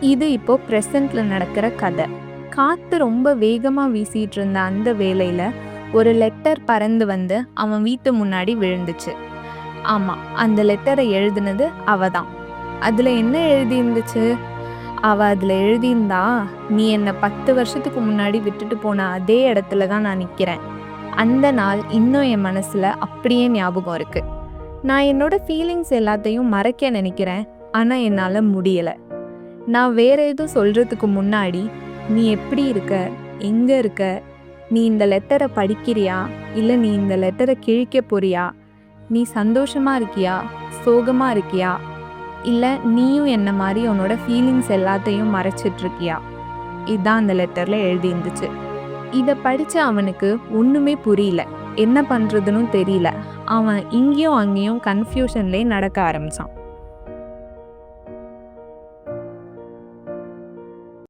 இது இப்போ ப்ரெசண்ட்ல நடக்கிற கதை. காத்து ரொம்ப வேகமா வீசிட்டு இருந்த அந்த வேளையில ஒரு லெட்டர் பறந்து வந்து அவன் வீட்டு முன்னாடி விழுந்துச்சு. ஆமா, அந்த லெட்டரை எழுதினது அவ தான். அதுல என்ன எழுதியிருந்துச்சு? அவ அதுல எழுதியிருந்தா, "நீ என்னை 10 வருஷத்துக்கு முன்னாடி விட்டுட்டு போன அதே இடத்துல தான் நான் நிக்கிறேன். அந்த நாள் இன்னும் என் மனசுல அப்படியே ஞாபகம் இருக்கு. நான் என்னோட ஃபீலிங்ஸ் எல்லாத்தையும் மறைக்க நினைக்கிறேன், ஆனா என்னால முடியல. நான் வேற எதுவும் சொல்றதுக்கு முன்னாடி, நீ எப்படி இருக்க? எங்க இருக்க? நீ இந்த லெட்டரை படிக்கிறியா? இல்ல நீ இந்த லெட்டரை கிழிக்க போறியா? நீ சந்தோஷமா இருக்கியா? சோகமா இருக்கியா? இல்ல நீயும் என்ன மாதிரி உன்னோட ஃபீலிங்ஸ் எல்லாத்தையும் மறைச்சிட்டு இருக்கியா?" இதான் அந்த லெட்டர்ல எழுதியிருந்துச்சு. இதை படிச்ச அவனுக்கு ஒண்ணுமே புரியல. என்ன பண்றதுன்னு தெரியல. அவன் இங்கேயும் அங்கேயும் கன்ஃபியூஷன்லேயே நடக்க ஆரம்பிச்சான்.